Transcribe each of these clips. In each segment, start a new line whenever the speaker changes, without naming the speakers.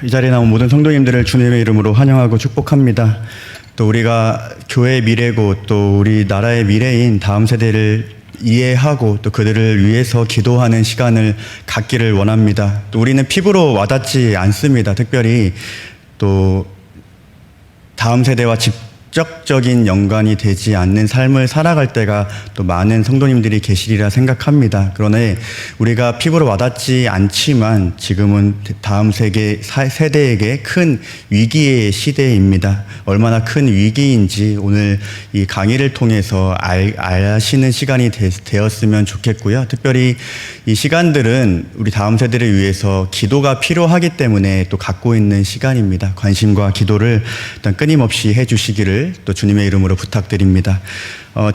이 자리에 나온 모든 성도님들을 주님의 이름으로 환영하고 축복합니다. 또 우리가 교회의 미래고 또 우리 나라의 미래인 다음 세대를 이해하고 또 그들을 위해서 기도하는 시간을 갖기를 원합니다. 또 우리는 피부로 와닿지 않습니다. 특별히 또 다음 세대와 직접적인 연관이 되지 않는 삶을 살아갈 때가 또 많은 성도님들이 계시리라 생각합니다. 그러나 우리가 피부로 와닿지 않지만 지금은 다음 세대에게 큰 위기의 시대입니다. 얼마나 큰 위기인지 오늘 이 강의를 통해서 아시는 시간이 되었으면 좋겠고요. 특별히 이 시간들은 우리 다음 세대를 위해서 기도가 필요하기 때문에 또 갖고 있는 시간입니다. 관심과 기도를 일단 끊임없이 해주시기를 또 주님의 이름으로 부탁드립니다.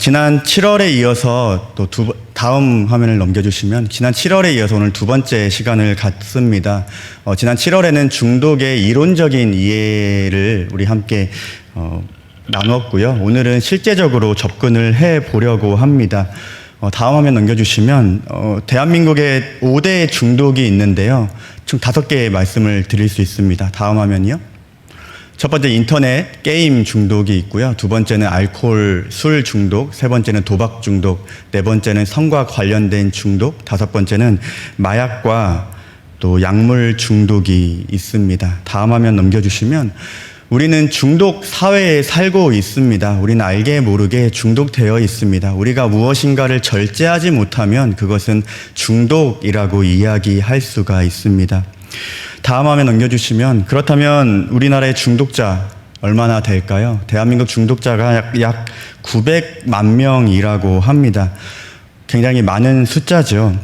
지난 7월에 이어서 또 다음 화면을 넘겨주시면 지난 7월에 이어서 오늘 두 번째 시간을 갖습니다. 지난 7월에는 중독의 이론적인 이해를 우리 함께 나눴고요. 오늘은 실제적으로 접근을 해보려고 합니다. 다음 화면 넘겨주시면 대한민국에 5대 중독이 있는데요. 총 5개의 말씀을 드릴 수 있습니다. 다음 화면이요. 첫 번째 인터넷 게임 중독이 있고요. 두 번째는 알코올 술 중독, 세 번째는 도박 중독, 네 번째는 성과 관련된 중독, 다섯 번째는 마약과 또 약물 중독이 있습니다. 다음 화면 넘겨주시면 우리는 중독 사회에 살고 있습니다. 우리는 알게 모르게 중독되어 있습니다. 우리가 무엇인가를 절제하지 못하면 그것은 중독이라고 이야기할 수가 있습니다. 다음 화면 넘겨주시면 그렇다면 우리나라의 중독자 얼마나 될까요? 대한민국 중독자가 약 900만 명이라고 합니다. 굉장히 많은 숫자죠.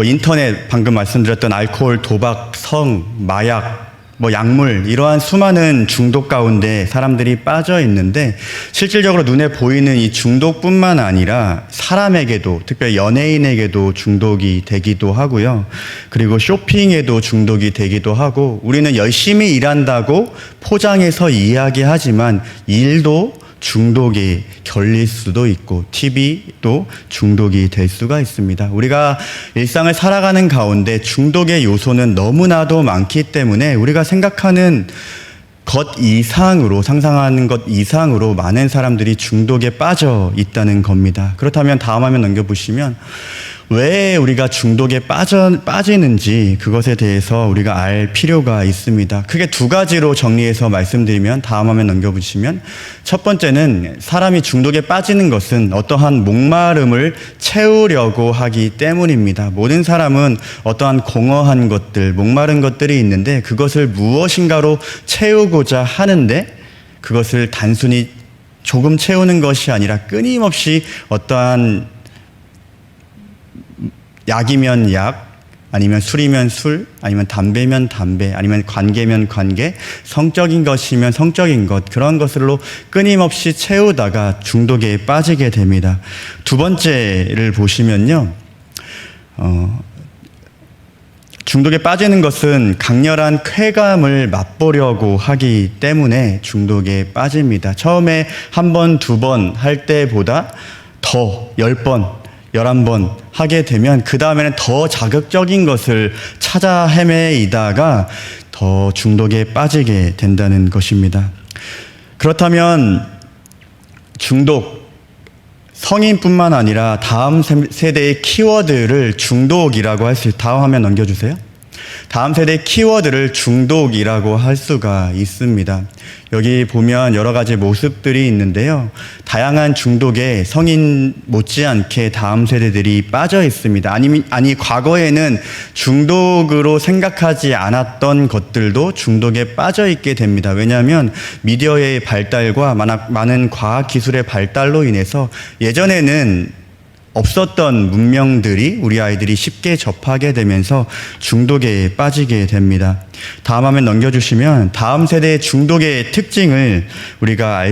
인터넷 방금 말씀드렸던 알코올, 도박, 성, 마약, 약물 이러한 수많은 중독 가운데 사람들이 빠져 있는데 실질적으로 눈에 보이는 이 중독뿐만 아니라 사람에게도 특별히 연예인에게도 중독이 되기도 하고요. 그리고 쇼핑에도 중독이 되기도 하고 우리는 열심히 일한다고 포장해서 이야기하지만 일도 중독에 결릴 수도 있고 TV도 중독이 될 수가 있습니다. 우리가 일상을 살아가는 가운데 중독의 요소는 너무나도 많기 때문에 우리가 생각하는 것 이상으로 상상하는 것 이상으로 많은 사람들이 중독에 빠져 있다는 겁니다. 그렇다면 다음 화면 넘겨보시면 왜 우리가 중독에 빠지는지 그것에 대해서 우리가 알 필요가 있습니다. 크게 두 가지로 정리해서 말씀드리면 다음 화면 넘겨보시면 첫 번째는 사람이 중독에 빠지는 것은 어떠한 목마름을 채우려고 하기 때문입니다. 모든 사람은 어떠한 공허한 것들, 목마른 것들이 있는데 그것을 무엇인가로 채우고자 하는데 그것을 단순히 조금 채우는 것이 아니라 끊임없이 어떠한 약이면 약, 아니면 술이면 술, 아니면 담배면 담배, 아니면 관계면 관계, 성적인 것이면 성적인 것, 그런 것으로 끊임없이 채우다가 중독에 빠지게 됩니다. 두 번째를 보시면요. 중독에 빠지는 것은 강렬한 쾌감을 맛보려고 하기 때문에 중독에 빠집니다. 처음에 한 번, 두 번 할 때보다 더 10번, 11번 하게 되면 그 다음에는 더 자극적인 것을 찾아 헤매이다가 더 중독에 빠지게 된다는 것입니다. 그렇다면 중독, 성인뿐만 아니라 다음 세대의 키워드를 중독이라고 할 수 있어요. 다음 화면 넘겨주세요. 다음 세대의 키워드를 중독이라고 할 수가 있습니다. 여기 보면 여러 가지 모습들이 있는데요. 다양한 중독에 성인 못지않게 다음 세대들이 빠져 있습니다. 아니 과거에는 중독으로 생각하지 않았던 것들도 중독에 빠져 있게 됩니다. 왜냐하면 미디어의 발달과 많은 과학기술의 발달로 인해서 예전에는 없었던 문명들이 우리 아이들이 쉽게 접하게 되면서 중독에 빠지게 됩니다. 다음 화면 넘겨주시면 다음 세대의 중독의 특징을 우리가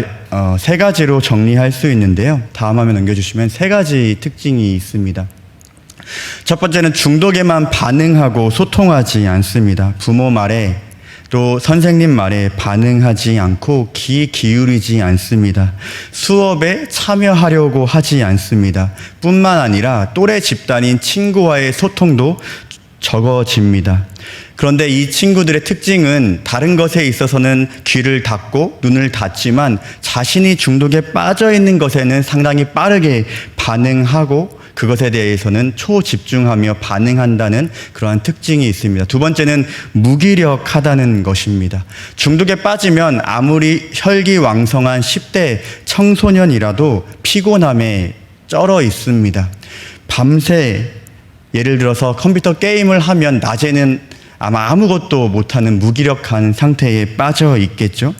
세 가지로 정리할 수 있는데요. 다음 화면 넘겨주시면 세 가지 특징이 있습니다. 첫 번째는 중독에만 반응하고 소통하지 않습니다. 부모 말에 또 선생님 말에 반응하지 않고 귀 기울이지 않습니다. 수업에 참여하려고 하지 않습니다. 뿐만 아니라 또래 집단인 친구와의 소통도 적어집니다. 그런데 이 친구들의 특징은 다른 것에 있어서는 귀를 닫고 눈을 닫지만 자신이 중독에 빠져 있는 것에는 상당히 빠르게 반응하고 그것에 대해서는 초집중하며 반응한다는 그러한 특징이 있습니다. 두 번째는 무기력하다는 것입니다. 중독에 빠지면 아무리 혈기왕성한 10대 청소년이라도 피곤함에 쩔어 있습니다. 밤새 예를 들어서 컴퓨터 게임을 하면 낮에는 아마 아무것도 못하는 무기력한 상태에 빠져 있겠죠.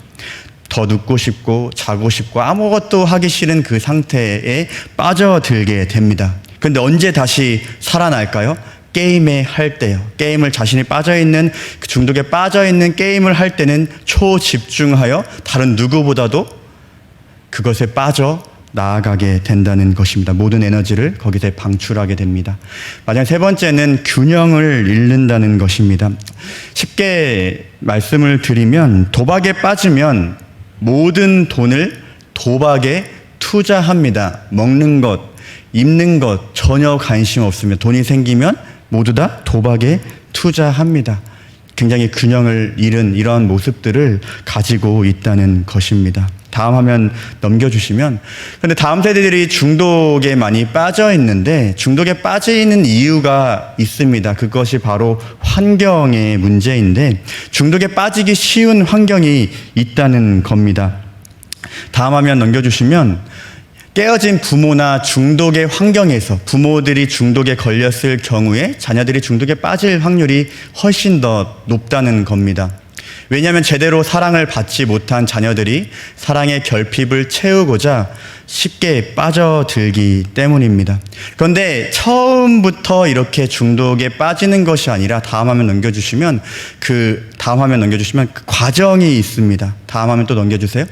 더 눕고 싶고 자고 싶고 아무것도 하기 싫은 그 상태에 빠져들게 됩니다. 그런데 언제 다시 살아날까요? 게임에 할 때요. 게임을 자신이 빠져있는 중독에 빠져있는 게임을 할 때는 초집중하여 다른 누구보다도 그것에 빠져 나아가게 된다는 것입니다. 모든 에너지를 거기서 방출하게 됩니다. 마지막 세 번째는 균형을 잃는다는 것입니다. 쉽게 말씀을 드리면 도박에 빠지면 모든 돈을 도박에 투자합니다. 먹는 것, 입는 것 전혀 관심 없습니다. 돈이 생기면 모두 다 도박에 투자합니다. 굉장히 균형을 잃은 이러한 모습들을 가지고 있다는 것입니다. 다음 화면 넘겨주시면, 근데 다음 세대들이 중독에 많이 빠져 있는데 중독에 빠져 있는 이유가 있습니다. 그것이 바로 환경의 문제인데 중독에 빠지기 쉬운 환경이 있다는 겁니다. 다음 화면 넘겨주시면, 깨어진 부모나 중독의 환경에서 부모들이 중독에 걸렸을 경우에 자녀들이 중독에 빠질 확률이 훨씬 더 높다는 겁니다. 왜냐하면 제대로 사랑을 받지 못한 자녀들이 사랑의 결핍을 채우고자 쉽게 빠져들기 때문입니다. 그런데 처음부터 이렇게 중독에 빠지는 것이 아니라 다음 화면 넘겨주시면 그 과정이 있습니다. 다음 화면 또 넘겨주세요.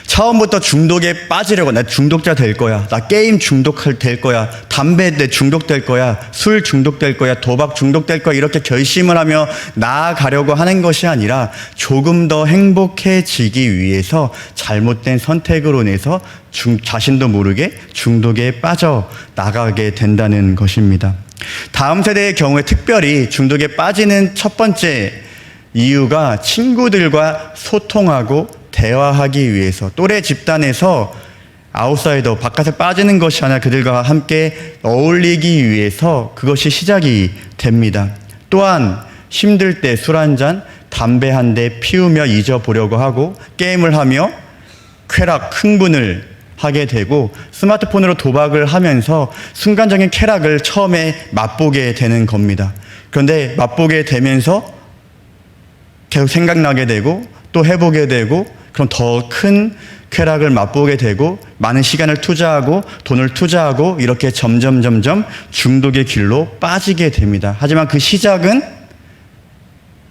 처음부터 중독에 빠지려고, 나 중독자 될 거야, 나 게임 될 거야, 담배 중독될 거야, 술 중독될 거야, 도박 중독될 거야, 이렇게 결심을 하며 나아가려고 하는 것이 아니라 조금 더 행복해지기 위해서 잘못된 선택으로 인해서 자신도 모르게 중독에 빠져 나가게 된다는 것입니다. 다음 세대의 경우에 특별히 중독에 빠지는 첫 번째 이유가 친구들과 소통하고 대화하기 위해서, 또래 집단에서 아웃사이더, 바깥에 빠지는 것이 아니라 그들과 함께 어울리기 위해서 그것이 시작이 됩니다. 또한 힘들 때 술 한 잔, 담배 한 대 피우며 잊어보려고 하고 게임을 하며 흥분을 하게 되고 스마트폰으로 도박을 하면서 순간적인 쾌락을 처음에 맛보게 되는 겁니다. 그런데 맛보게 되면서 계속 생각나게 되고 또 해보게 되고 그럼 더 큰 쾌락을 맛보게 되고 많은 시간을 투자하고 돈을 투자하고 이렇게 점점 중독의 길로 빠지게 됩니다. 하지만 그 시작은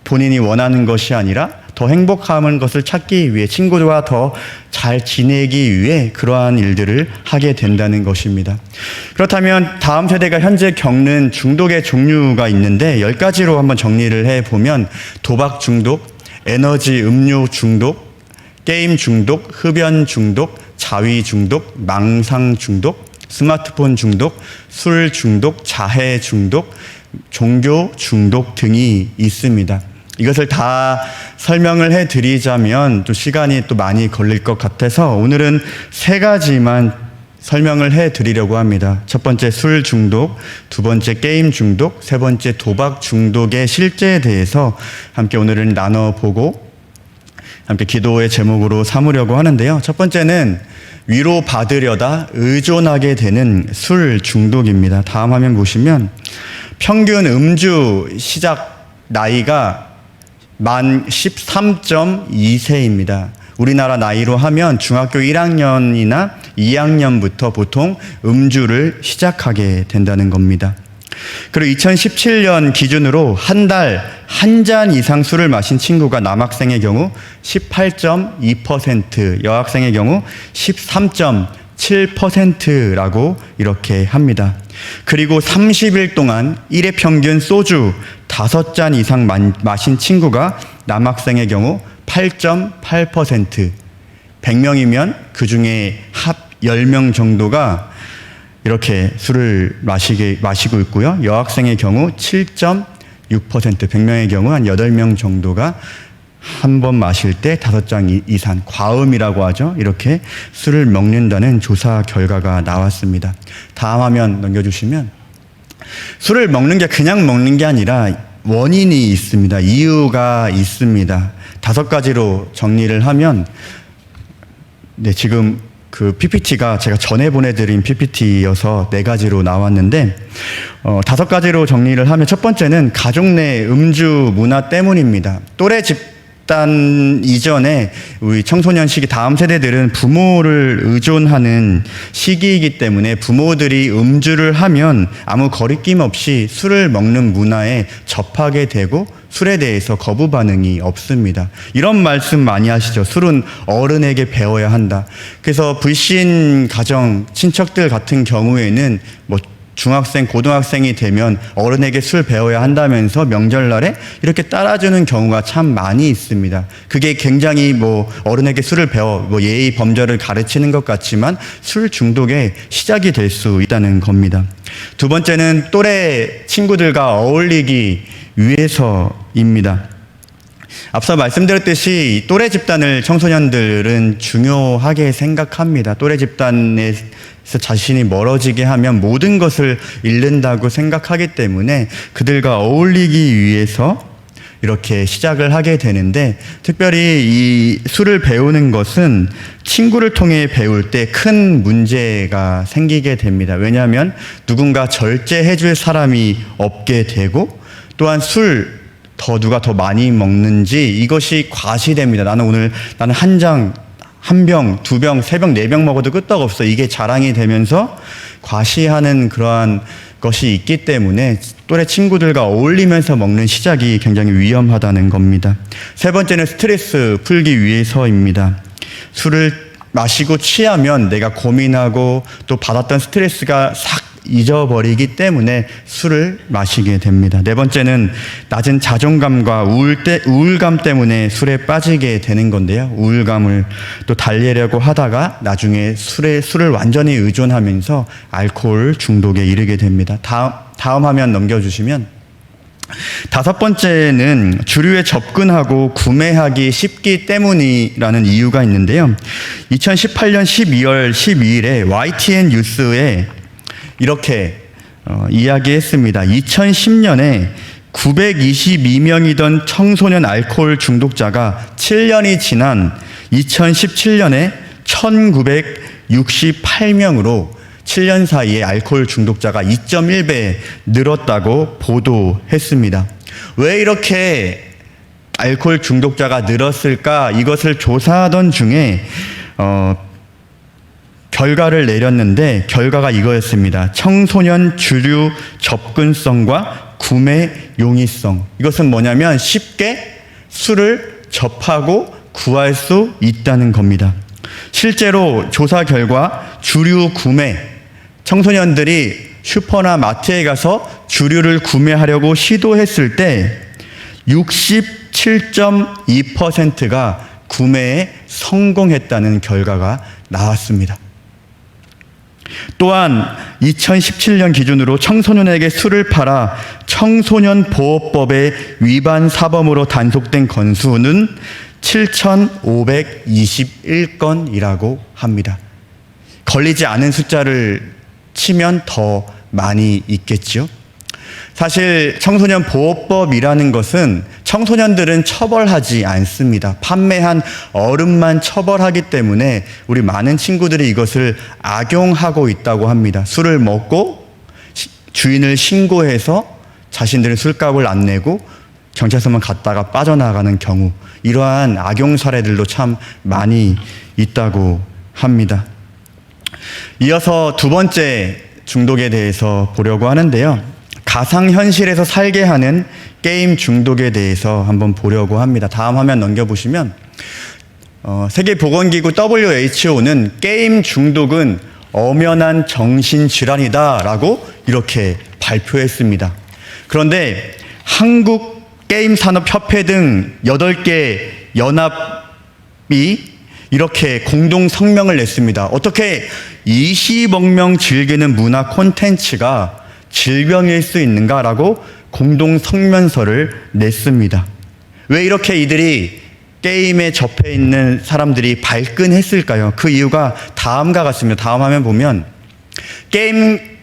본인이 원하는 것이 아니라 더 행복한 것을 찾기 위해, 친구들과 더 잘 지내기 위해 그러한 일들을 하게 된다는 것입니다. 그렇다면 다음 세대가 현재 겪는 중독의 종류가 있는데 10가지로 한번 정리를 해보면 도박 중독, 에너지 음료 중독, 게임 중독, 흡연 중독, 자위 중독, 망상 중독, 스마트폰 중독, 술 중독, 자해 중독, 종교 중독 등이 있습니다. 이것을 다 설명을 해드리자면 또 시간이 또 많이 걸릴 것 같아서 오늘은 3가지만 설명을 해드리려고 합니다. 첫 번째 술 중독, 두 번째 게임 중독, 세 번째 도박 중독의 실제에 대해서 함께 오늘은 나눠보고 함께 기도의 제목으로 삼으려고 하는데요. 첫 번째는 위로받으려다 의존하게 되는 술 중독입니다. 다음 화면 보시면 평균 음주 시작 나이가 만 13.2세입니다. 우리나라 나이로 하면 중학교 1학년이나 2학년부터 보통 음주를 시작하게 된다는 겁니다. 그리고 2017년 기준으로 한 달 한 잔 이상 술을 마신 친구가 남학생의 경우 18.2%, 여학생의 경우 13.7%라고 이렇게 합니다. 그리고 30일 동안 일회 평균 소주 5잔 이상 마신 친구가 남학생의 경우 8.8%, 100명이면 그 중에 합 10명 정도가 이렇게 술을 마시고 있고요. 여학생의 경우 6%, 100명의 경우 한 8명 정도가 한 번 마실 때 5잔 이상, 과음이라고 하죠. 이렇게 술을 먹는다는 조사 결과가 나왔습니다. 다음 화면 넘겨주시면, 술을 먹는 게 그냥 먹는 게 아니라 원인이 있습니다. 이유가 있습니다. 5가지로 정리를 하면, 네, 지금 그 PPT가 제가 전에 보내드린 PPT여서 4가지로 나왔는데, 5가지로 정리를 하면, 첫 번째는 가족 내 음주 문화 때문입니다. 또래 집단 이전에 우리 청소년 시기, 다음 세대들은 부모를 의존하는 시기이기 때문에 부모들이 음주를 하면 아무 거리낌 없이 술을 먹는 문화에 접하게 되고 술에 대해서 거부 반응이 없습니다. 이런 말씀 많이 하시죠. 술은 어른에게 배워야 한다. 그래서 불신 가정, 친척들 같은 경우에는 뭐 중학생, 고등학생이 되면 어른에게 술 배워야 한다면서 명절날에 이렇게 따라주는 경우가 참 많이 있습니다. 그게 굉장히 뭐 어른에게 술을 배워 뭐 예의 범절을 가르치는 것 같지만 술 중독의 시작이 될 수 있다는 겁니다. 두 번째는 또래 친구들과 어울리기 위해서입니다. 앞서 말씀드렸듯이 또래 집단을 청소년들은 중요하게 생각합니다. 또래 집단에서 자신이 멀어지게 하면 모든 것을 잃는다고 생각하기 때문에 그들과 어울리기 위해서 이렇게 시작을 하게 되는데, 특별히 이 술을 배우는 것은 친구를 통해 배울 때 큰 문제가 생기게 됩니다. 왜냐하면 누군가 절제해 줄 사람이 없게 되고, 또한 누가 더 많이 먹는지 이것이 과시됩니다. 나는 한 병, 2병, 3병, 4병 먹어도 끄떡없어. 이게 자랑이 되면서 과시하는 그러한 것이 있기 때문에 또래 친구들과 어울리면서 먹는 시작이 굉장히 위험하다는 겁니다. 세 번째는 스트레스 풀기 위해서입니다. 술을 마시고 취하면 내가 고민하고 또 받았던 스트레스가 싹 잊어버리기 때문에 술을 마시게 됩니다. 네 번째는 낮은 자존감과 우울감 때문에 술에 빠지게 되는 건데요. 우울감을 또 달래려고 하다가 나중에 술을 완전히 의존하면서 알코올 중독에 이르게 됩니다. 다음 화면 넘겨주시면, 5번째는 주류에 접근하고 구매하기 쉽기 때문이라는 이유가 있는데요. 2018년 12월 12일에 YTN 뉴스에 이렇게 이야기했습니다. 2010년에 922명이던 청소년 알코올 중독자가 7년이 지난 2017년에 1968명으로 7년 사이에 알코올 중독자가 2.1배 늘었다고 보도했습니다. 왜 이렇게 알코올 중독자가 늘었을까? 이것을 조사하던 중에 결과를 내렸는데, 결과가 이거였습니다. 청소년 주류 접근성과 구매 용이성. 이것은 뭐냐면 쉽게 술을 접하고 구할 수 있다는 겁니다. 실제로 조사 결과 주류 구매, 청소년들이 슈퍼나 마트에 가서 주류를 구매하려고 시도했을 때 67.2%가 구매에 성공했다는 결과가 나왔습니다. 또한 2017년 기준으로 청소년에게 술을 팔아 청소년 보호법의 위반 사범으로 단속된 건수는 7,521건이라고 합니다. 걸리지 않은 숫자를 치면 더 많이 있겠죠. 사실 청소년 보호법이라는 것은 청소년들은 처벌하지 않습니다. 판매한 어른만 처벌하기 때문에 우리 많은 친구들이 이것을 악용하고 있다고 합니다. 술을 먹고 주인을 신고해서 자신들은 술값을 안 내고 경찰서만 갔다가 빠져나가는 경우, 이러한 악용 사례들도 참 많이 있다고 합니다. 이어서 두 번째 중독에 대해서 보려고 하는데요. 가상현실에서 살게 하는 게임 중독에 대해서 한번 보려고 합니다. 다음 화면 넘겨보시면, 세계보건기구 WHO는 게임 중독은 엄연한 정신질환이다라고 이렇게 발표했습니다. 그런데 한국게임산업협회 등 8개 연합이 이렇게 공동 성명을 냈습니다. 어떻게 20억 명 즐기는 문화 콘텐츠가 질병일 수 있는가라고 공동 성명서를 냈습니다. 왜 이렇게 이들이 게임에 접해 있는 사람들이 발끈했을까요? 그 이유가 다음과 같습니다. 다음 화면 보면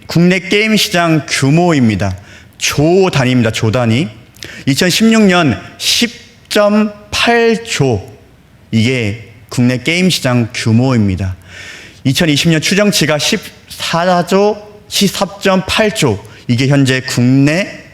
국내 게임 시장 규모입니다. 조 단위입니다. 조 단위. 2016년 10.8조, 이게 국내 게임 시장 규모입니다. 2020년 추정치가 14.8조, 이게 현재 국내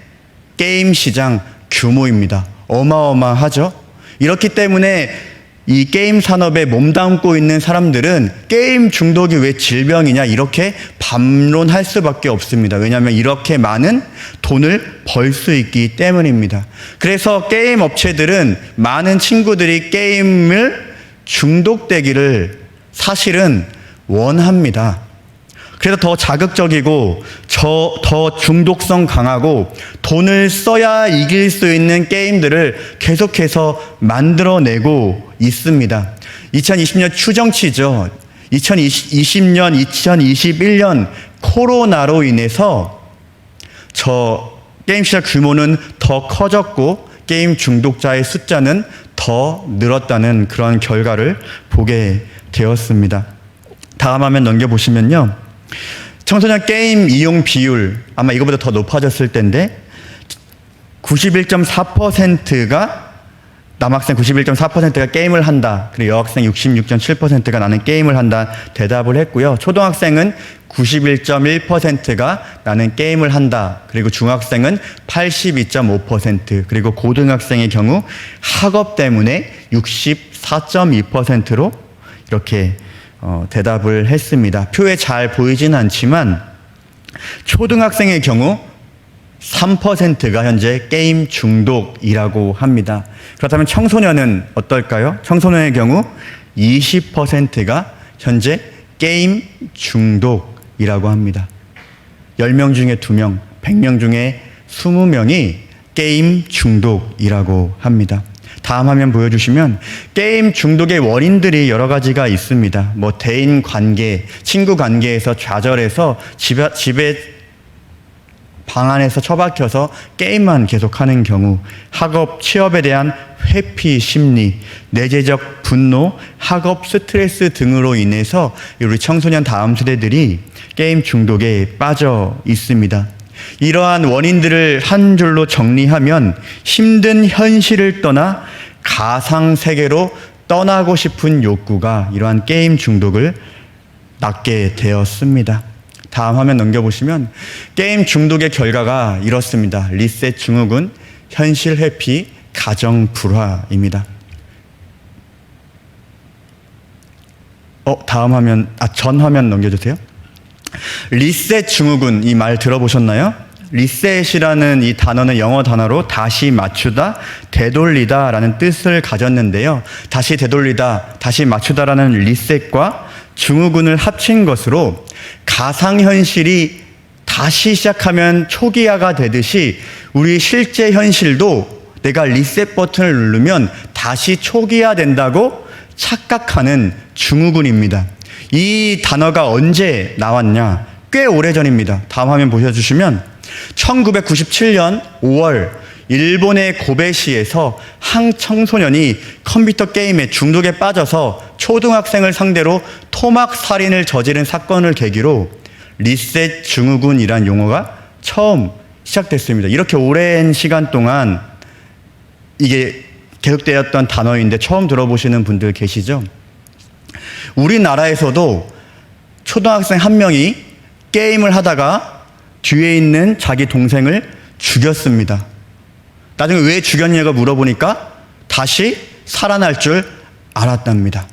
게임 시장 규모입니다. 어마어마하죠? 이렇기 때문에 이 게임 산업에 몸담고 있는 사람들은 게임 중독이 왜 질병이냐 이렇게 반론할 수밖에 없습니다. 왜냐하면 이렇게 많은 돈을 벌 수 있기 때문입니다. 그래서 게임 업체들은 많은 친구들이 게임을 중독되기를 사실은 원합니다. 그래서 더 자극적이고 더 중독성 강하고 돈을 써야 이길 수 있는 게임들을 계속해서 만들어내고 있습니다. 2020년 추정치죠. 2020년, 2021년 코로나로 인해서 게임 시장 규모는 더 커졌고 게임 중독자의 숫자는 더 늘었다는 그런 결과를 보게 되었습니다. 다음 화면 넘겨보시면요. 청소년 게임 이용 비율, 아마 이거보다 더 높아졌을 텐데 91.4%가 남학생 91.4%가 게임을 한다. 그리고 여학생 66.7%가 나는 게임을 한다 대답을 했고요. 초등학생은 91.1%가 나는 게임을 한다. 그리고 중학생은 82.5%, 그리고 고등학생의 경우 학업 때문에 64.2%로 이렇게 대답을 했습니다. 표에 잘 보이진 않지만 초등학생의 경우 3%가 현재 게임 중독이라고 합니다. 그렇다면 청소년은 어떨까요? 청소년의 경우 20%가 현재 게임 중독이라고 합니다. 10명 중에 2명, 100명 중에 20명이 게임 중독이라고 합니다. 다음 화면 보여주시면 게임 중독의 원인들이 여러 가지가 있습니다. 대인 관계, 친구 관계에서 좌절해서 집에 방 안에서 처박혀서 게임만 계속하는 경우, 학업, 취업에 대한 회피 심리, 내재적 분노, 학업 스트레스 등으로 인해서 우리 청소년 다음 세대들이 게임 중독에 빠져 있습니다. 이러한 원인들을 한 줄로 정리하면 힘든 현실을 떠나 가상 세계로 떠나고 싶은 욕구가 이러한 게임 중독을 낳게 되었습니다. 다음 화면 넘겨보시면 게임 중독의 결과가 이렇습니다. 리셋 증후군, 현실 회피, 가정 불화입니다. 다음 화면, 전 화면 넘겨주세요. 리셋 증후군, 이 말 들어보셨나요? 리셋이라는 이 단어는 영어 단어로 다시 맞추다, 되돌리다 라는 뜻을 가졌는데요. 다시 되돌리다, 다시 맞추다라는 리셋과 증후군을 합친 것으로 가상현실이 다시 시작하면 초기화가 되듯이 우리 실제 현실도 내가 리셋 버튼을 누르면 다시 초기화 된다고 착각하는 증후군입니다. 이 단어가 언제 나왔냐? 꽤 오래전입니다. 다음 화면 보여주시면 1997년 5월 일본의 고베시에서 한 청소년이 컴퓨터 게임에 중독에 빠져서 초등학생을 상대로 토막 살인을 저지른 사건을 계기로 리셋 증후군이란 용어가 처음 시작됐습니다. 이렇게 오랜 시간 동안 이게 계속되었던 단어인데 처음 들어보시는 분들 계시죠? 우리나라에서도 초등학생 한 명이 게임을 하다가 뒤에 있는 자기 동생을 죽였습니다. 나중에 왜 죽였냐고 물어보니까 다시 살아날 줄 알았답니다.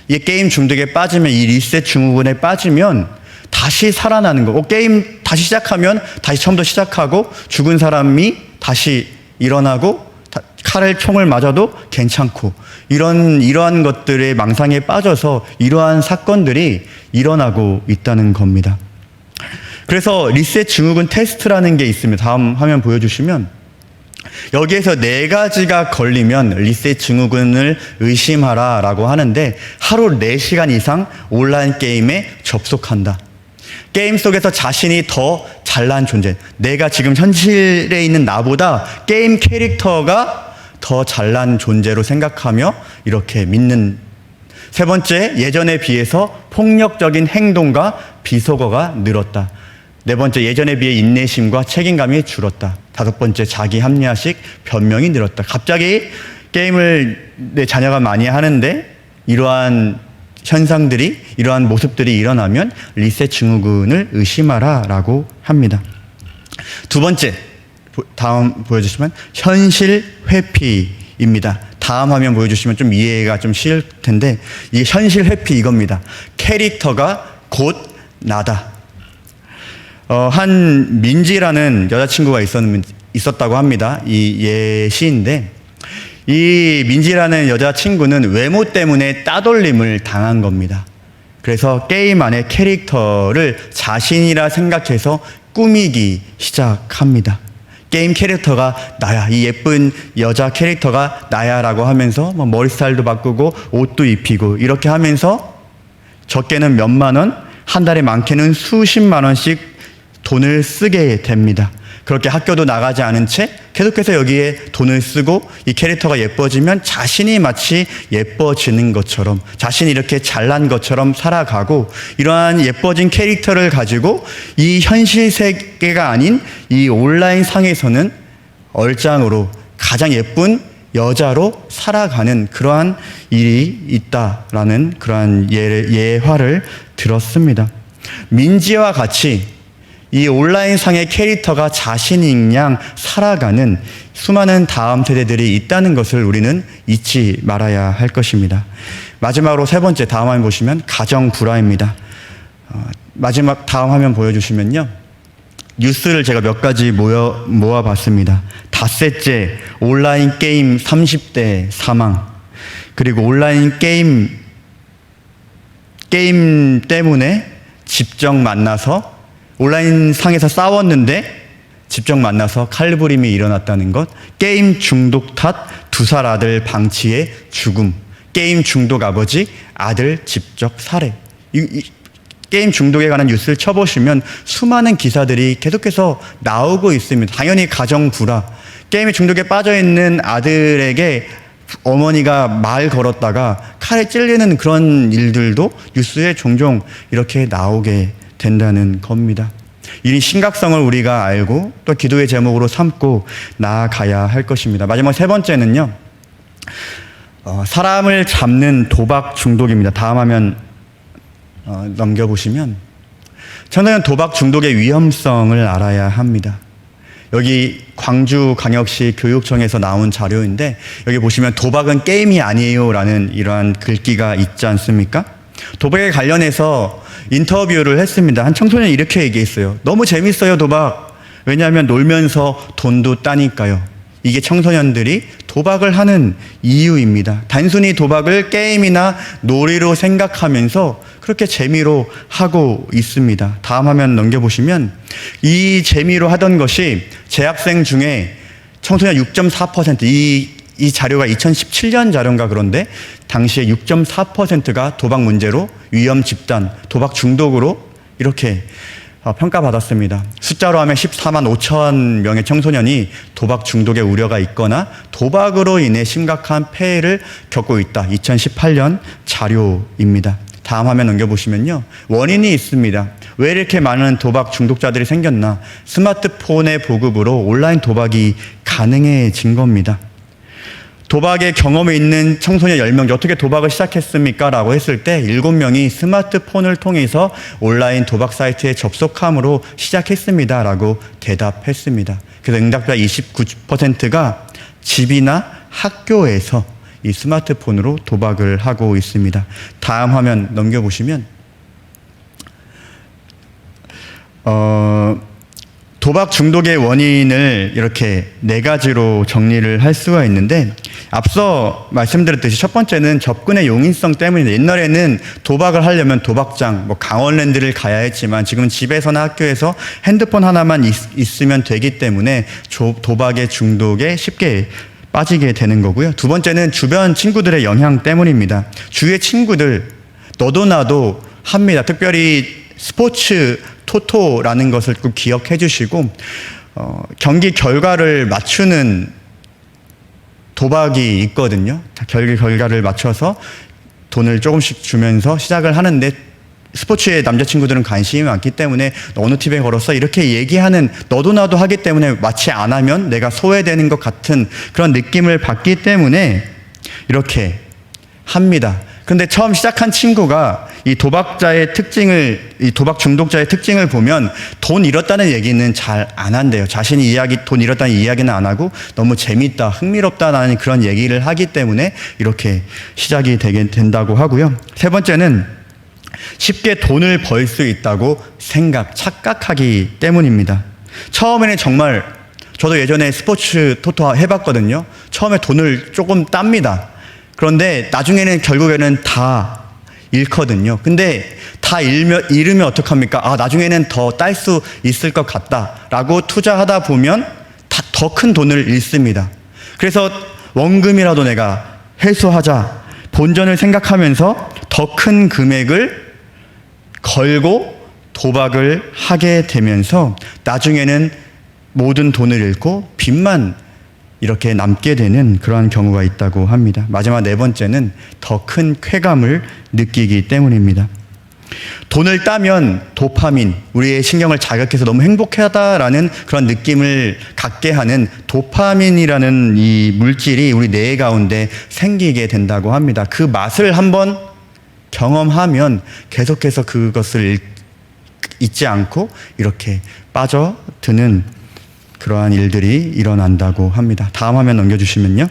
이 게임 중독에 빠지면, 이 리셋 증후군에 빠지면 다시 살아나는 거고, 게임 다시 시작하면 다시 처음부터 시작하고, 죽은 사람이 다시 일어나고, 칼을 총을 맞아도 괜찮고, 이러한 것들의 망상에 빠져서 이러한 사건들이 일어나고 있다는 겁니다. 그래서 리셋 증후군 테스트라는 게 있습니다. 다음 화면 보여주시면 여기에서 4가지가 걸리면 리셋 증후군을 의심하라 라고 하는데, 하루 4시간 이상 온라인 게임에 접속한다, 게임 속에서 자신이 더 잘난 존재. 내가 지금 현실에 있는 나보다 게임 캐릭터가 더 잘난 존재로 생각하며 이렇게 믿는. 세 번째, 예전에 비해서 폭력적인 행동과 비속어가 늘었다. 네 번째, 예전에 비해 인내심과 책임감이 줄었다. 다섯 번째, 자기 합리화식 변명이 늘었다. 갑자기 게임을 내 자녀가 많이 하는데 이러한 현상들이, 이러한 모습들이 일어나면 리셋 증후군을 의심하라 라고 합니다. 두 번째, 다음 보여주시면 현실 회피입니다. 다음 화면 보여주시면 좀 이해가 좀 쉬울 텐데, 이 현실 회피 이겁니다. 캐릭터가 곧 나다. 한 민지라는 여자친구가 있었다고 합니다. 이 예시인데, 이 민지라는 여자친구는 외모 때문에 따돌림을 당한 겁니다. 그래서 게임 안의 캐릭터를 자신이라 생각해서 꾸미기 시작합니다. 게임 캐릭터가 나야, 이 예쁜 여자 캐릭터가 나야 라고 하면서 머리 스타일도 바꾸고 옷도 입히고 이렇게 하면서 적게는 몇만 원, 한 달에 많게는 수십만 원씩 돈을 쓰게 됩니다. 그렇게 학교도 나가지 않은 채 계속해서 여기에 돈을 쓰고, 이 캐릭터가 예뻐지면 자신이 마치 예뻐지는 것처럼, 자신이 이렇게 잘난 것처럼 살아가고, 이러한 예뻐진 캐릭터를 가지고 이 현실 세계가 아닌 이 온라인 상에서는 얼짱으로 가장 예쁜 여자로 살아가는 그러한 일이 있다라는 그러한 예화를 들었습니다. 민지와 같이 이 온라인상의 캐릭터가 자신인 양 살아가는 수많은 다음 세대들이 있다는 것을 우리는 잊지 말아야 할 것입니다. 마지막으로 세 번째, 다음 화면 보시면 가정 불화입니다. 마지막 다음 화면 보여주시면요. 뉴스를 제가 몇 가지 모아봤습니다. 닷새째 온라인 게임 30대 사망, 그리고 온라인 게임 때문에 직접 만나서 온라인 상에서 싸웠는데 직접 만나서 칼부림이 일어났다는 것, 게임 중독 탓 2살 아들 방치해 죽음, 게임 중독 아버지 아들 직접 살해. 게임 중독에 관한 뉴스를 쳐보시면 수많은 기사들이 계속해서 나오고 있습니다. 당연히 가정 불화, 게임의 중독에 빠져있는 아들에게 어머니가 말 걸었다가 칼에 찔리는 그런 일들도 뉴스에 종종 이렇게 나오게 된다는 겁니다. 이 심각성을 우리가 알고 또 기도의 제목으로 삼고 나아가야 할 것입니다. 마지막 세 번째는요, 사람을 잡는 도박 중독입니다. 다음 화면 넘겨보시면, 저는 도박 중독의 위험성을 알아야 합니다. 여기 광주광역시 교육청에서 나온 자료인데, 여기 보시면 도박은 게임이 아니에요 라는 이러한 글귀가 있지 않습니까? 도박에 관련해서 인터뷰를 했습니다. 한 청소년이 이렇게 얘기했어요. 너무 재밌어요, 도박. 왜냐하면 놀면서 돈도 따니까요. 이게 청소년들이 도박을 하는 이유입니다. 단순히 도박을 게임이나 놀이로 생각하면서 그렇게 재미로 하고 있습니다. 다음 화면 넘겨보시면, 이 재미로 하던 것이 재학생 중에 청소년 6.4%, 이 자료가 2017년 자료인가 그런데 당시에 6.4%가 도박 문제로 위험 집단, 도박 중독으로 이렇게 평가받았습니다. 숫자로 하면 14만 5천 명의 청소년이 도박 중독의 우려가 있거나 도박으로 인해 심각한 폐해를 겪고 있다. 2018년 자료입니다. 다음 화면 넘겨보시면요. 원인이 있습니다. 왜 이렇게 많은 도박 중독자들이 생겼나? 스마트폰의 보급으로 온라인 도박이 가능해진 겁니다. 도박의 경험이 있는 청소년 10명, 어떻게 도박을 시작했습니까? 라고 했을 때 7명이 스마트폰을 통해서 온라인 도박 사이트에 접속함으로 시작했습니다. 라고 대답했습니다. 그래서 응답자 29%가 집이나 학교에서 이 스마트폰으로 도박을 하고 있습니다. 다음 화면 넘겨보시면, 도박 중독의 원인을 이렇게 4가지로 정리를 할 수가 있는데, 앞서 말씀드렸듯이 첫 번째는 접근의 용이성 때문인데, 옛날에는 도박을 하려면 도박장, 강원랜드를 가야 했지만 지금은 집에서나 학교에서 핸드폰 하나만 있으면 되기 때문에 도박의 중독에 쉽게 빠지게 되는 거고요. 두 번째는 주변 친구들의 영향 때문입니다. 주위의 친구들, 너도 나도 합니다. 특별히 스포츠 토토라는 것을 꼭 기억해 주시고 경기 결과를 맞추는 도박이 있거든요. 경기 결과를 맞춰서 돈을 조금씩 주면서 시작을 하는데 스포츠에 남자친구들은 관심이 많기 때문에 어느 팀에 걸었어 이렇게 얘기하는 너도 나도 하기 때문에 마치 안 하면 내가 소외되는 것 같은 그런 느낌을 받기 때문에 이렇게 합니다. 그런데 처음 시작한 친구가 이 도박 중독자의 특징을 보면 돈 잃었다는 얘기는 잘 안 한대요. 자신이 돈 잃었다는 이야기는 안 하고 너무 재밌다, 흥미롭다라는 그런 얘기를 하기 때문에 이렇게 시작이 된다고 하고요. 세 번째는 쉽게 돈을 벌 수 있다고 착각하기 때문입니다. 처음에는 정말 저도 예전에 스포츠 토토 해봤거든요. 처음에 돈을 조금 땁니다. 그런데 나중에는 결국에는 다 잃거든요. 근데 다 잃으면 어떡합니까? 나중에는 더 딸 수 있을 것 같다라고 투자하다 보면 더 큰 돈을 잃습니다. 그래서 원금이라도 내가 회수하자 본전을 생각하면서 더 큰 금액을 걸고 도박을 하게 되면서 나중에는 모든 돈을 잃고 빚만 이렇게 남게 되는 그러한 경우가 있다고 합니다. 마지막 네 번째는 더 큰 쾌감을 느끼기 때문입니다. 돈을 따면 도파민, 우리의 신경을 자극해서 너무 행복하다라는 그런 느낌을 갖게 하는 도파민이라는 이 물질이 우리 뇌 가운데 생기게 된다고 합니다. 그 맛을 한번 경험하면 계속해서 그것을 잊지 않고 이렇게 빠져드는 그러한 일들이 일어난다고 합니다. 다음 화면 넘겨주시면요.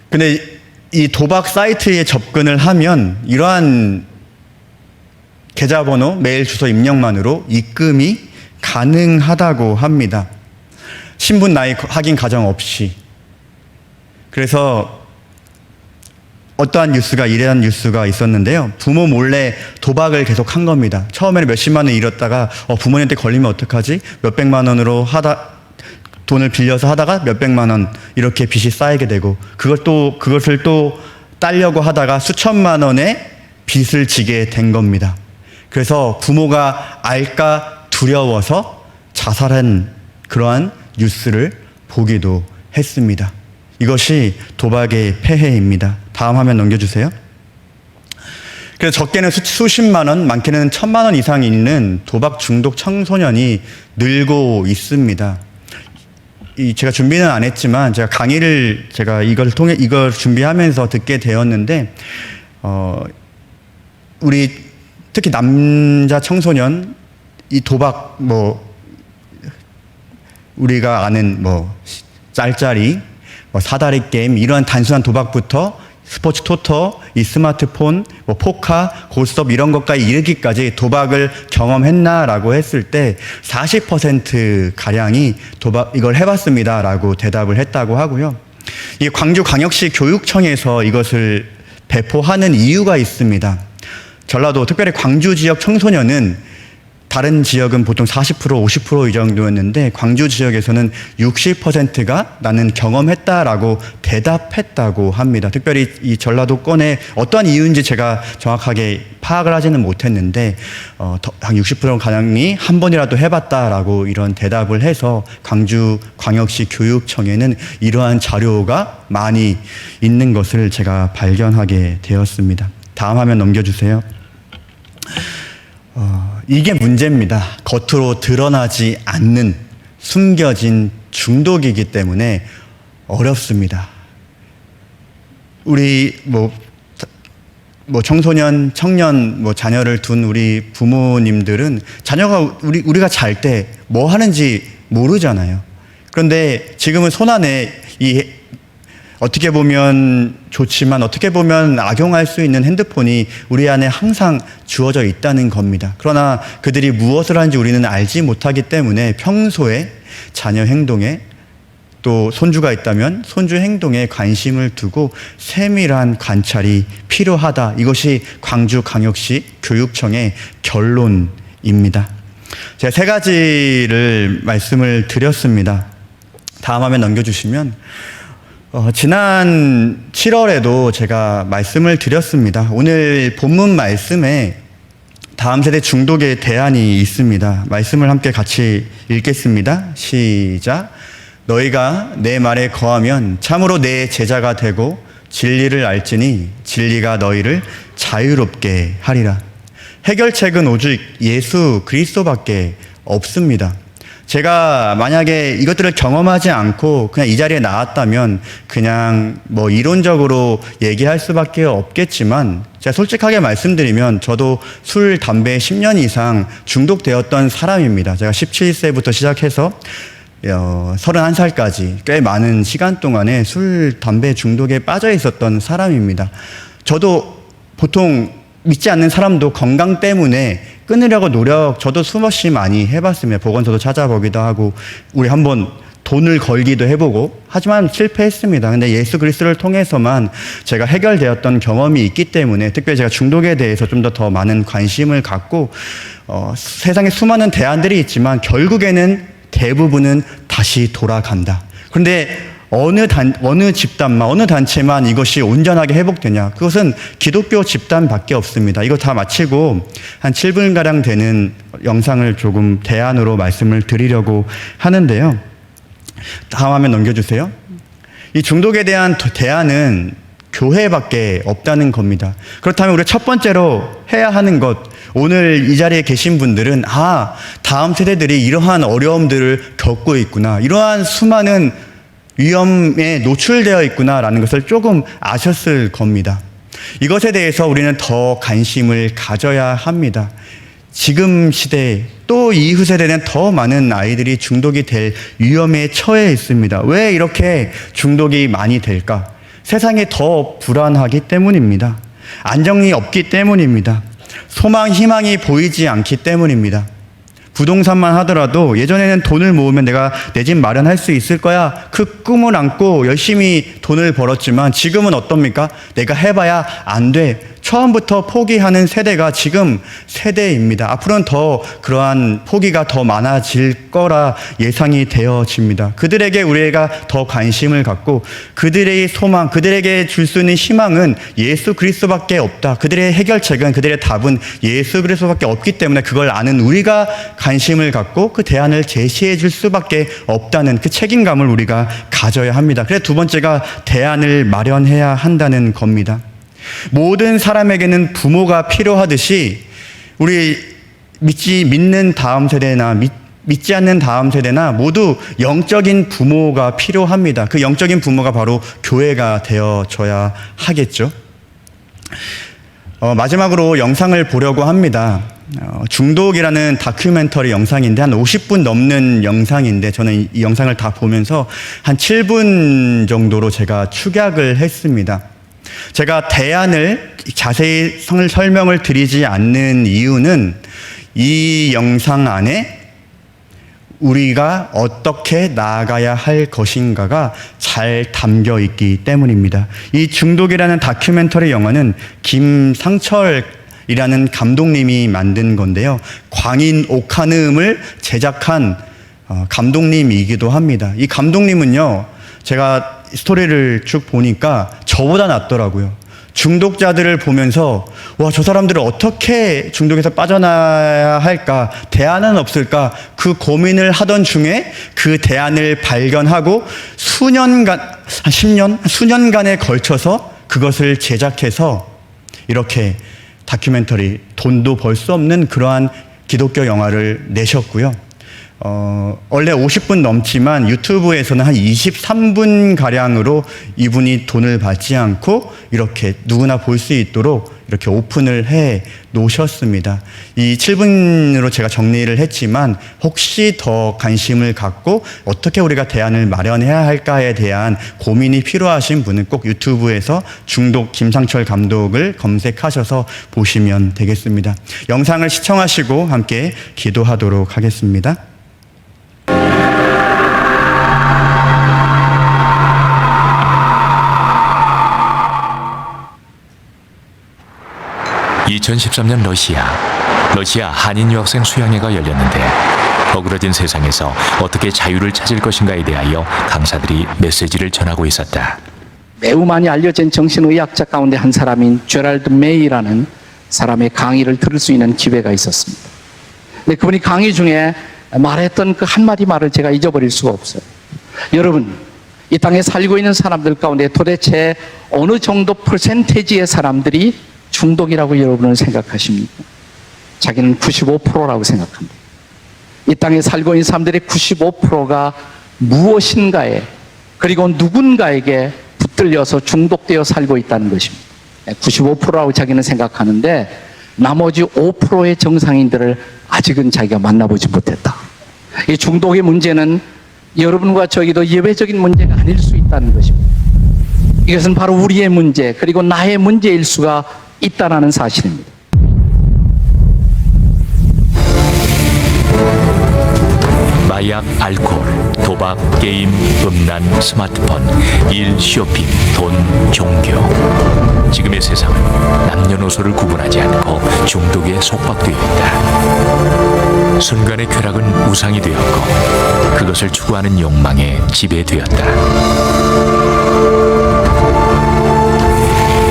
근데 이 도박 사이트에 접근을 하면 이러한 계좌번호, 메일 주소 입력만으로 입금이 가능하다고 합니다. 신분 나이 확인 과정 없이. 그래서 이러한 뉴스가 있었는데요. 부모 몰래 도박을 계속 한 겁니다. 처음에는 몇십만 원 잃었다가 부모님한테 걸리면 어떡하지? 몇백만 원으로 돈을 빌려서 하다가 몇백만 원 이렇게 빚이 쌓이게 되고 그것을 또 따려고 하다가 수천만 원의 빚을 지게 된 겁니다. 그래서 부모가 알까 두려워서 자살한 그러한 뉴스를 보기도 했습니다. 이것이 도박의 폐해입니다. 다음 화면 넘겨주세요. 그래서 적게는 수십만 원, 많게는 1,000만 원 이상 있는 도박 중독 청소년이 늘고 있습니다. 제가 준비는 안 했지만 제가 강의를 이걸 준비하면서 듣게 되었는데 우리 특히 남자 청소년 이 도박 우리가 아는 짤짤이 사다리 게임 이러한 단순한 도박부터 스포츠 토토, 이 스마트폰, 포카, 고스톱 이런 것까지 이르기까지 도박을 경험했나라고 했을 때 40%가량이 이걸 해봤습니다라고 대답을 했다고 하고요. 이 광주광역시 교육청에서 이것을 배포하는 이유가 있습니다. 전라도, 특별히 광주 지역 청소년은 다른 지역은 보통 40%, 50% 이 정도였는데 광주 지역에서는 60%가 나는 경험했다라고 대답했다고 합니다. 특별히 이 전라도권에 어떠한 이유인지 제가 정확하게 파악을 하지는 못했는데 한 60%가량이 한 번이라도 해봤다라고 이런 대답을 해서 광주광역시 교육청에는 이러한 자료가 많이 있는 것을 제가 발견하게 되었습니다. 다음 화면 넘겨주세요. 이게 문제입니다. 겉으로 드러나지 않는 숨겨진 중독이기 때문에 어렵습니다. 우리 청소년, 청년, 자녀를 둔 우리 부모님들은 자녀가 우리가 잘 때 뭐 하는지 모르잖아요. 그런데 지금은 손안에 어떻게 보면 좋지만 어떻게 보면 악용할 수 있는 핸드폰이 우리 안에 항상 주어져 있다는 겁니다. 그러나 그들이 무엇을 하는지 우리는 알지 못하기 때문에 평소에 자녀 행동에 또 손주가 있다면 손주 행동에 관심을 두고 세밀한 관찰이 필요하다. 이것이 광주광역시 교육청의 결론입니다. 제가 세 가지를 말씀을 드렸습니다. 다음 화면 넘겨주시면 지난 7월에도 제가 말씀을 드렸습니다. 오늘 본문 말씀에 다음 세대 중독의 대안이 있습니다. 말씀을 함께 같이 읽겠습니다. 시작. 너희가 내 말에 거하면 참으로 내 제자가 되고 진리를 알지니 진리가 너희를 자유롭게 하리라. 해결책은 오직 예수 그리스도밖에 없습니다. 제가 만약에 이것들을 경험하지 않고 그냥 이 자리에 나왔다면 그냥 뭐 이론적으로 얘기할 수밖에 없겠지만, 제가 솔직하게 말씀드리면 저도 술, 담배에 10년 이상 중독되었던 사람입니다. 제가 17세부터 시작해서 31살까지 꽤 많은 시간 동안에 술, 담배 중독에 빠져 있었던 사람입니다. 저도 보통 믿지 않는 사람도 건강 때문에 끊으려고 저도 수없이 많이 해봤습니다. 보건소도 찾아보기도 하고, 우리 한번 돈을 걸기도 해보고, 하지만 실패했습니다. 근데 예수 그리스도를 통해서만 제가 해결되었던 경험이 있기 때문에, 특별히 제가 중독에 대해서 좀 더 많은 관심을 갖고, 세상에 수많은 대안들이 있지만 결국에는 대부분은 다시 돌아간다. 그런데 어느 집단만, 어느 단체만 이것이 온전하게 회복되냐? 그것은 기독교 집단밖에 없습니다. 이거 다 마치고 한 7분가량 되는 영상을 조금 대안으로 말씀을 드리려고 하는데요. 다음 화면 넘겨주세요. 이 중독에 대한 대안은 교회밖에 없다는 겁니다. 그렇다면 우리 첫 번째로 해야 하는 것, 오늘 이 자리에 계신 분들은 다음 세대들이 이러한 어려움들을 겪고 있구나, 이러한 수많은 위험에 노출되어 있구나라는 것을 조금 아셨을 겁니다. 이것에 대해서 우리는 더 관심을 가져야 합니다. 지금 시대, 또 이후 세대는 더 많은 아이들이 중독이 될 위험에 처해 있습니다. 왜 이렇게 중독이 많이 될까? 세상이 더 불안하기 때문입니다. 안정이 없기 때문입니다. 소망, 희망이 보이지 않기 때문입니다. 부동산만 하더라도 예전에는 돈을 모으면 내가 내 집 마련할 수 있을 거야, 그 꿈을 안고 열심히 돈을 벌었지만 지금은 어떻습니까? 내가 해봐야 안 돼. 처음부터 포기하는 세대가 지금 세대입니다. 앞으로는 더 그러한 포기가 더 많아질 거라 예상이 되어집니다. 그들에게 우리가 더 관심을 갖고, 그들의 소망, 그들에게 줄 수 있는 희망은 예수 그리스도밖에 없다. 그들의 해결책은, 그들의 답은 예수 그리스도밖에 없기 때문에 그걸 아는 우리가 관심을 갖고 그 대안을 제시해 줄 수밖에 없다는 그 책임감을 우리가 가져야 합니다. 그래서 두 번째가 대안을 마련해야 한다는 겁니다. 모든 사람에게는 부모가 필요하듯이 우리 믿는 다음 세대나 믿지 않는 다음 세대나 모두 영적인 부모가 필요합니다. 그 영적인 부모가 바로 교회가 되어져야 하겠죠. 마지막으로 영상을 보려고 합니다. 중독이라는 다큐멘터리 영상인데 한 50분 넘는 영상인데, 저는 이 영상을 다 보면서 한 7분 정도로 제가 축약을 했습니다. 제가 대안을 자세히 설명을 드리지 않는 이유는 이 영상 안에 우리가 어떻게 나아가야 할 것인가가 잘 담겨 있기 때문입니다. 이 중독이라는 다큐멘터리 영화는 김상철이라는 감독님이 만든 건데요. 광인 옥한음을 제작한 감독님이기도 합니다. 이 감독님은요, 제가 스토리를 쭉 보니까 저보다 낫더라고요. 중독자들을 보면서 저 사람들을 어떻게 중독에서 빠져나야 할까, 대안은 없을까, 그 고민을 하던 중에 그 대안을 발견하고 수년간, 한 10년? 수년간에 걸쳐서 그것을 제작해서 이렇게 다큐멘터리, 돈도 벌 수 없는 그러한 기독교 영화를 내셨고요. 원래 50분 넘지만 유튜브에서는 한 23분가량으로 이분이 돈을 받지 않고 이렇게 누구나 볼 수 있도록 이렇게 오픈을 해 놓으셨습니다. 이 7분으로 제가 정리를 했지만, 혹시 더 관심을 갖고 어떻게 우리가 대안을 마련해야 할까에 대한 고민이 필요하신 분은 꼭 유튜브에서 중독 김상철 감독을 검색하셔서 보시면 되겠습니다. 영상을 시청하시고 함께 기도하도록 하겠습니다.
2013년 러시아 한인 유학생 수양회가 열렸는데, 어그러진 세상에서 어떻게 자유를 찾을 것인가에 대하여 강사들이 메시지를 전하고 있었다.
매우 많이 알려진 정신의학자 가운데 한 사람인 제랄드 메이라는 사람의 강의를 들을 수 있는 기회가 있었습니다. 근데 그분이 강의 중에 말했던 그 한마디 말을 제가 잊어버릴 수가 없어요. 여러분, 이 땅에 살고 있는 사람들 가운데 도대체 어느 정도 퍼센테이지의 사람들이 중독이라고 여러분은 생각하십니까? 자기는 95%라고 생각합니다. 이 땅에 살고 있는 사람들의 95%가 무엇인가에, 그리고 누군가에게 붙들려서 중독되어 살고 있다는 것입니다. 95%라고 자기는 생각하는데 나머지 5%의 정상인들을 아직은 자기가 만나보지 못했다. 이 중독의 문제는 여러분과 저희도 예외적인 문제가 아닐 수 있다는 것입니다. 이것은 바로 우리의 문제, 그리고 나의 문제일 수가 있다는 사실입니다.
마약, 알코올, 도박, 게임, 음란, 스마트폰, 일, 쇼핑, 돈, 종교. 지금의 세상은 남녀노소를 구분하지 않고 중독에 속박되어 있다. 순간의 쾌락은 우상이 되었고 그것을 추구하는 욕망에 지배되었다.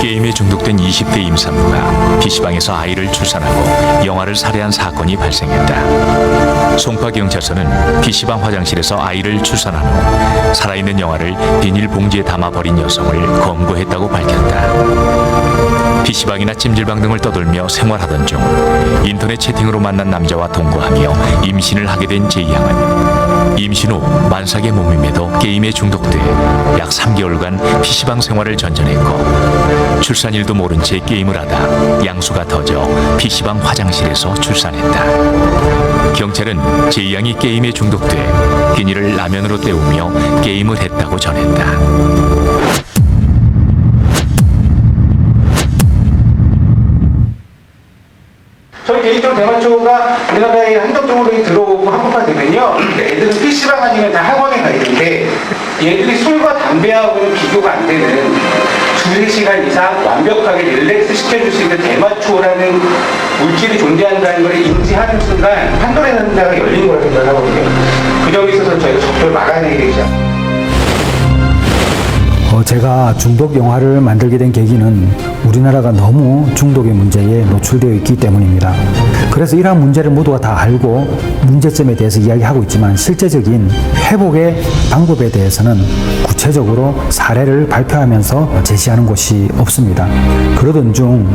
게임에 중독된 20대 임산부가 PC방에서 아이를 출산하고 영아를 살해한 사건이 발생했다. 송파경찰서는 PC방 화장실에서 아이를 출산한 후 살아있는 영아를 비닐봉지에 담아버린 여성을 검거했다고 밝혔다. PC방이나 찜질방 등을 떠돌며 생활하던 중 인터넷 채팅으로 만난 남자와 동거하며 임신을 하게 된 제이양은 임신 후 만삭의 몸임에도 게임에 중독돼 약 3개월간 PC방 생활을 전전했고 출산일도 모른 채 게임을 하다 양수가 터져 PC방 화장실에서 출산했다. 경찰은 제이양이 게임에 중독돼 비닐을 라면으로 때우며 게임을 했다고 전했다.
저희 개인적으로 대마초가 우리나라에 한정적으로 들어오고 한국화되면요, 애들은 PC방 아니면 다 학원에 가 있는데 얘들이 술과 담배하고는 비교가 안 되는 2-3시간 이상 완벽하게 릴렉스 시켜줄 수 있는 대마초라는 물질이 존재한다는 걸 인지하는 순간 판도라의 상자가 열린 거라고 생각하거든요. 그 점에 있어서 저희가 적절히 막아내야 되지 않습니까?
제가 중독 영화를 만들게 된 계기는 우리나라가 너무 중독의 문제에 노출되어 있기 때문입니다. 그래서 이러한 문제를 모두가 다 알고 문제점에 대해서 이야기하고 있지만 실제적인 회복의 방법에 대해서는 구체적으로 사례를 발표하면서 제시하는 곳이 없습니다. 그러던 중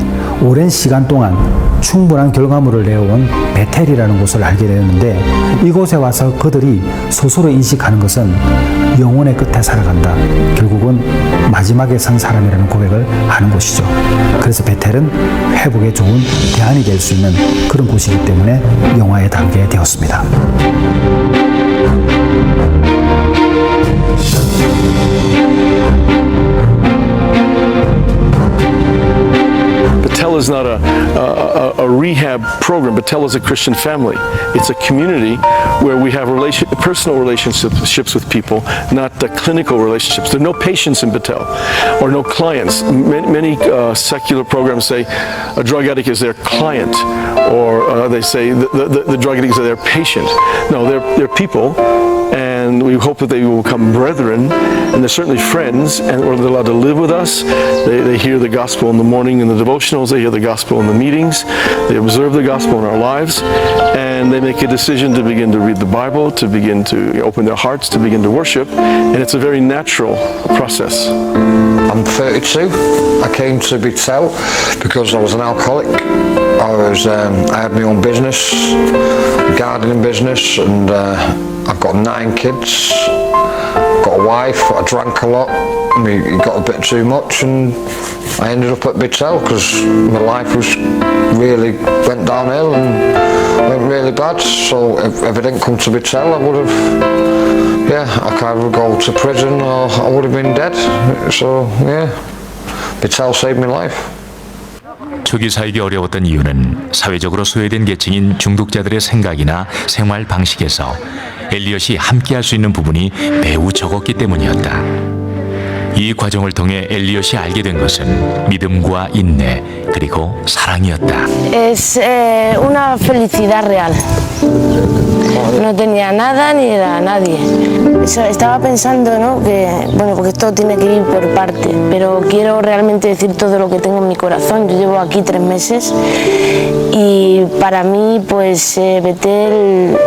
오랜 시간 동안 충분한 결과물을 내어온 베텔이라는 곳을 알게 되었는데 이곳에 와서 그들이 스스로 인식하는 것은 영혼의 끝에 살아간다. 결국은 마지막에 산 사람이라는 고백을 하는 곳이죠. 그래서 베텔은 회복에 좋은 대안이 될 수 있는 그런 곳이기 때문에 영화에 담게 되었습니다.
Battelle is not a rehab program. Battelle is a Christian family. It's a community where we have personal relationships with people, not the clinical relationships. There are no patients in Battelle or no clients. Many secular programs say a drug addict is their client, or they say the drug addict is their patient. No, they're people. And we hope that they will become brethren, and they're certainly friends, and they're allowed to live with us. They hear the gospel in the morning in the devotionals, they hear the gospel in the meetings, they observe the gospel in our lives, and they make a decision to begin to read the Bible, to begin to open their hearts, to begin to worship, and it's a very natural process.
I'm 32. I came to Battelle because I was an alcoholic. I had my own business, gardening business, and I've got 9 kids, got a wife. I drank a lot, it got a bit too much, and I ended up at Battelle because my life went downhill and went really bad. So if I didn't come to Battelle, I would have, I could either go to prison or I would have been dead. So Battelle saved my life.
초기 사역이 어려웠던 이유는 사회적으로 소외된 계층인 중독자들의 생각이나 생활 방식에서 엘리엇이 함께할 수 있는 부분이 매우 적었기 때문이었다. 이 과정을 통해 엘리엇이 알게 된 것은 믿음과 인내 그리고 사랑이었다.
Es una felicidad real. No tenía nada ni era nadie. Estaba pensando, ¿no? Que, bueno, porque esto tiene que ir por partes, pero quiero realmente decir todo lo que tengo en mi corazón. Yo llevo aquí 3 meses y para mí, pues, Betel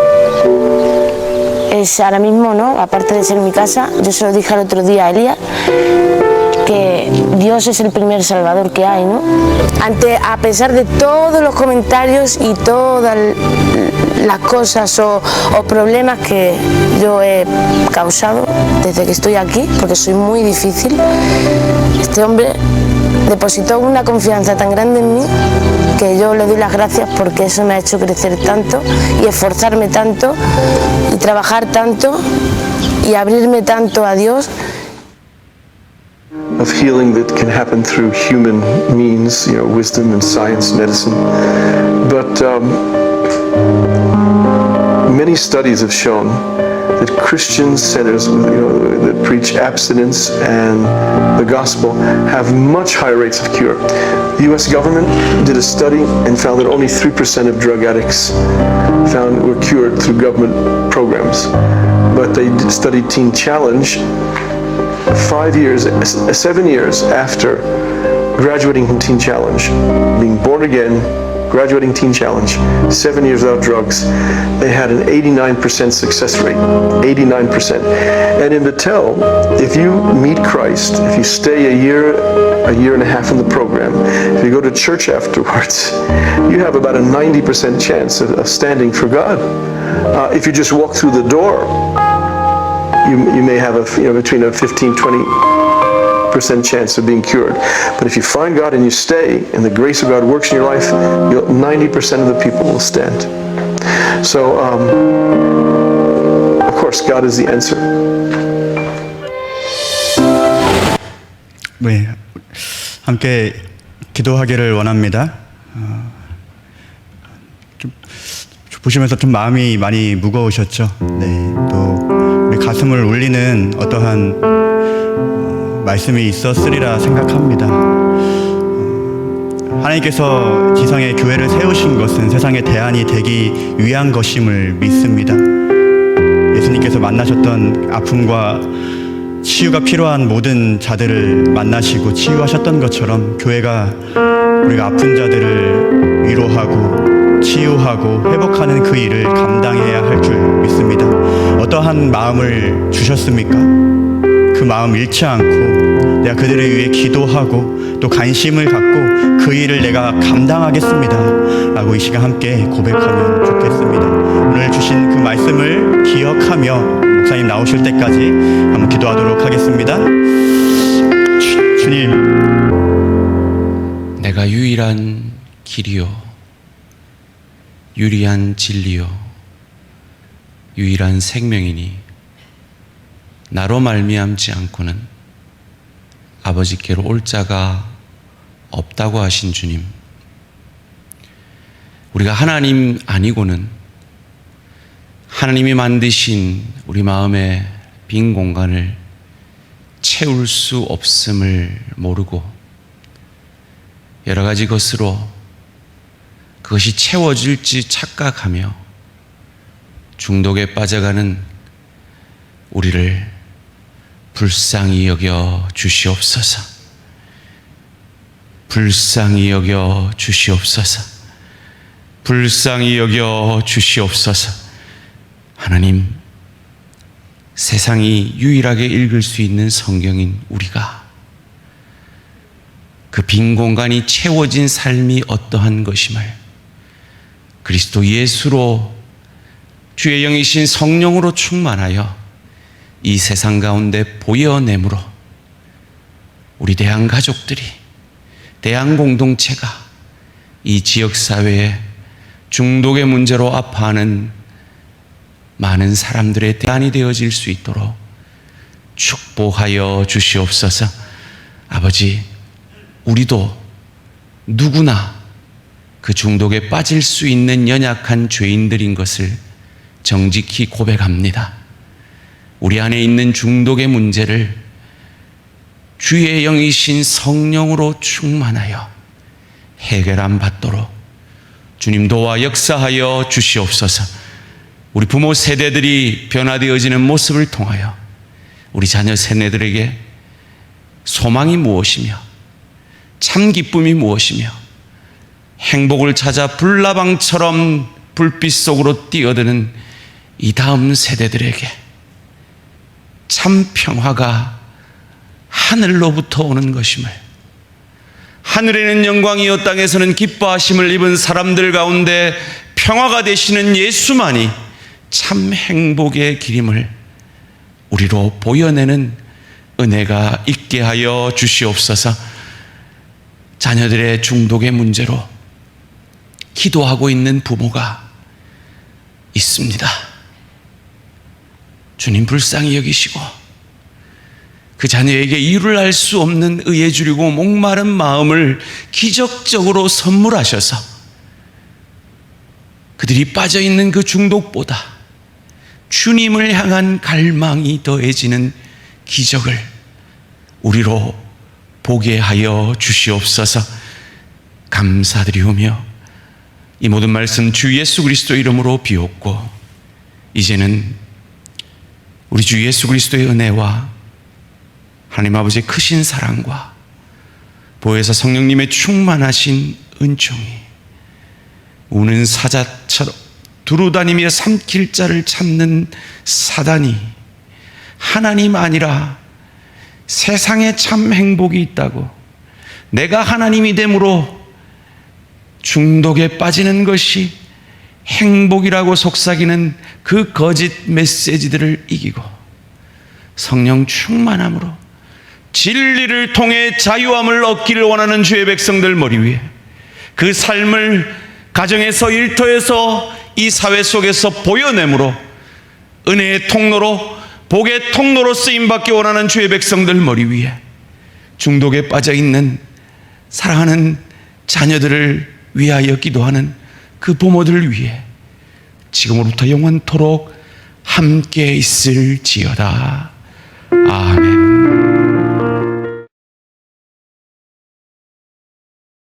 es ahora mismo, ¿no? Aparte de ser mi casa, yo se lo dije al otro día a Elia, que Dios es el primer salvador que hay, ¿no? A pesar de todos los comentarios y todas las cosas o problemas que yo he causado desde que estoy aquí, porque soy muy difícil, este hombre depositó una confianza tan grande en mí que yo le doy las gracias porque eso me ha hecho crecer tanto y esforzarme tanto y trabajar tanto y abrirme tanto a Dios.
Of healing that can happen through human means, wisdom and science, medicine. But many studies have shown that Christian centers that preach abstinence and the gospel have much higher rates of cure. The U.S. government did a study and found that only 3% of drug addicts were cured through government programs. But they studied Teen Challenge 7 years after graduating from Teen Challenge, being born again, graduating Teen Challenge, 7 years without drugs, they had an 89% success rate, 89%. And in Betel, if you meet Christ, if you stay a year and a half in the program, if you go to church afterwards, you have about a 90% chance of standing for God. If you just walk through the door, you may have between a 15-20% chance of being cured. But if you find God and you stay, and the grace of God works in your life, 90% of the people will stand. So, of course, God is the answer.
네, 함께 기도하기를 원합니다. 좀 보시면서 좀 마음이 많이 무거우셨죠? 네, 또 우리 가슴을 울리는 어떠한 말씀이 있었으리라 생각합니다. 하나님께서 지상에 교회를 세우신 것은 세상의 대안이 되기 위한 것임을 믿습니다. 예수님께서 만나셨던 아픔과 치유가 필요한 모든 자들을 만나시고 치유하셨던 것처럼 교회가 우리가 아픈 자들을 위로하고 치유하고 회복하는 그 일을 감당해야 할 줄 믿습니다. 어떠한 마음을 주셨습니까? 그 마음 잃지 않고 내가 그들을 위해 기도하고 또 관심을 갖고 그 일을 내가 감당하겠습니다 라고 이 시간 함께 고백하면 좋겠습니다. 오늘 주신 그 말씀을 기억하며 목사님 나오실 때까지 한번 기도하도록 하겠습니다. 주님,
내가 유일한 길이요 유일한 진리요 유일한 생명이니 나로 말미암지 않고는 아버지께로 올 자가 없다고 하신 주님, 우리가 하나님 아니고는 하나님이 만드신 우리 마음의 빈 공간을 채울 수 없음을 모르고 여러 가지 것으로 그것이 채워질지 착각하며 중독에 빠져가는 우리를 불쌍히 여겨 주시옵소서. 불쌍히 여겨 주시옵소서. 불쌍히 여겨 주시옵소서. 하나님, 세상이 유일하게 읽을 수 있는 성경인 우리가 그 빈 공간이 채워진 삶이 어떠한 것임을 그리스도 예수로 주의 영이신 성령으로 충만하여 이 세상 가운데 보여내므로 우리 대한 가족들이, 대한 공동체가 이 지역사회에 중독의 문제로 아파하는 많은 사람들의 대안이 되어질 수 있도록 축복하여 주시옵소서. 아버지, 우리도 누구나 그 중독에 빠질 수 있는 연약한 죄인들인 것을 정직히 고백합니다. 우리 안에 있는 중독의 문제를 주의 영이신 성령으로 충만하여 해결함 받도록 주님 도와 역사하여 주시옵소서. 우리 부모 세대들이 변화되어지는 모습을 통하여 우리 자녀 세대들에게 소망이 무엇이며 참 기쁨이 무엇이며 행복을 찾아 불나방처럼 불빛 속으로 뛰어드는 이 다음 세대들에게 참 평화가 하늘로부터 오는 것임을, 하늘에는 영광이요 땅에서는 기뻐하심을 입은 사람들 가운데 평화가 되시는 예수만이 참 행복의 길임을 우리로 보여내는 은혜가 있게 하여 주시옵소서. 자녀들의 중독의 문제로 기도하고 있는 부모가 있습니다. 주님 불쌍히 여기시고 그 자녀에게 이유를 알 수 없는 의에 주리고 목마른 마음을 기적적으로 선물하셔서 그들이 빠져있는 그 중독보다 주님을 향한 갈망이 더해지는 기적을 우리로 보게 하여 주시옵소서. 감사드리오며 이 모든 말씀 주 예수 그리스도 이름으로 비옵고 이제는 우리 주 예수 그리스도의 은혜와 하나님 아버지의 크신 사랑과 보혜사 성령님의 충만하신 은총이 우는 사자처럼 두루다니며 삼킬 자를 찾는 사단이 하나님 아니라 세상에 참 행복이 있다고, 내가 하나님이 됨으로 중독에 빠지는 것이 행복이라고 속삭이는 그 거짓 메시지들을 이기고 성령 충만함으로 진리를 통해 자유함을 얻기를 원하는 주의 백성들 머리 위에 그 삶을 가정에서, 일터에서, 이 사회 속에서 보여내므로 은혜의 통로로, 복의 통로로 쓰임받기 원하는 주의 백성들 머리 위에 중독에 빠져있는 사랑하는 자녀들을 위하여 기도하는 그 부모들을 위해 지금으로부터 영원토록 함께 있을지어다. 아멘.